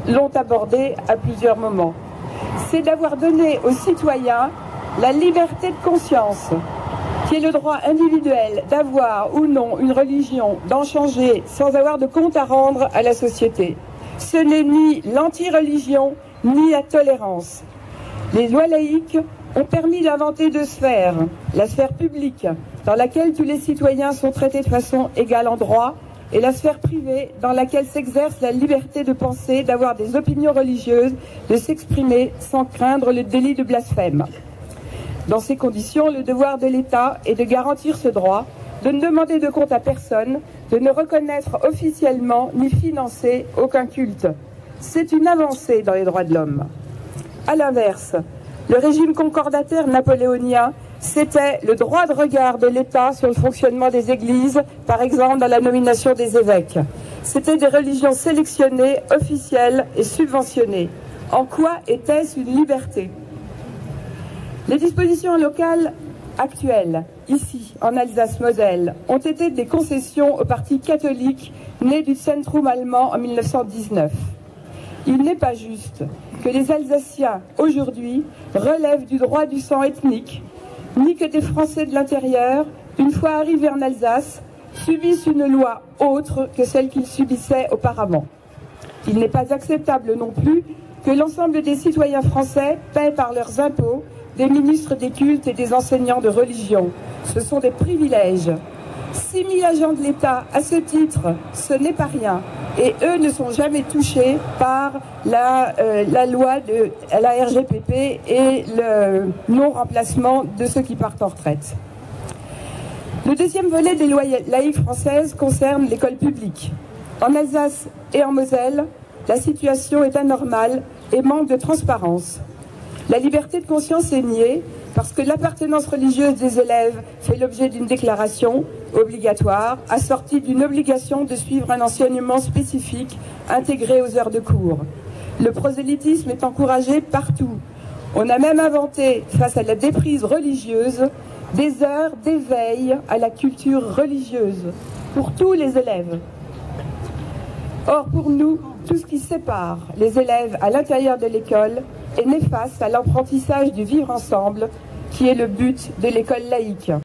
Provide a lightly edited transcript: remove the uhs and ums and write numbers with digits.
l'ont abordé à plusieurs moments. C'est d'avoir donné aux citoyens la liberté de conscience, qui est le droit individuel d'avoir ou non une religion, d'en changer sans avoir de compte à rendre à la société. Ce n'est ni l'anti-religion, ni la tolérance. Les lois laïques ont permis d'inventer deux sphères. La sphère publique, dans laquelle tous les citoyens sont traités de façon égale en droit, et la sphère privée, dans laquelle s'exerce la liberté de penser, d'avoir des opinions religieuses, de s'exprimer sans craindre le délit de blasphème. Dans ces conditions, le devoir de l'État est de garantir ce droit, de ne demander de compte à personne, de ne reconnaître officiellement ni financer aucun culte. C'est une avancée dans les droits de l'homme. À l'inverse, le régime concordataire napoléonien, c'était le droit de regard de l'État sur le fonctionnement des églises, par exemple dans la nomination des évêques. C'était des religions sélectionnées, officielles et subventionnées. En quoi était-ce une liberté ? Les dispositions locales actuelles, ici, en Alsace-Moselle, ont été des concessions au parti catholique né du Zentrum allemand en 1919. Il n'est pas juste que les Alsaciens, aujourd'hui, relèvent du droit du sang ethnique, ni que des Français de l'intérieur, une fois arrivés en Alsace, subissent une loi autre que celle qu'ils subissaient auparavant. Il n'est pas acceptable non plus que l'ensemble des citoyens français paient par leurs impôts des ministres des cultes et des enseignants de religion. Ce sont des privilèges. 6 000 agents de l'État, à ce titre, ce n'est pas rien. Et eux ne sont jamais touchés par la loi de la RGPP et le non-remplacement de ceux qui partent en retraite. Le deuxième volet des lois laïques françaises concerne l'école publique. En Alsace et en Moselle, la situation est anormale et manque de transparence. La liberté de conscience est niée parce que l'appartenance religieuse des élèves fait l'objet d'une déclaration obligatoire, assortie d'une obligation de suivre un enseignement spécifique intégré aux heures de cours. Le prosélytisme est encouragé partout. On a même inventé, face à la déprise religieuse, des heures d'éveil à la culture religieuse pour tous les élèves. Or, pour nous, tout ce qui sépare les élèves à l'intérieur de l'école est néfaste à l'apprentissage du vivre ensemble, qui est le but de l'école laïque.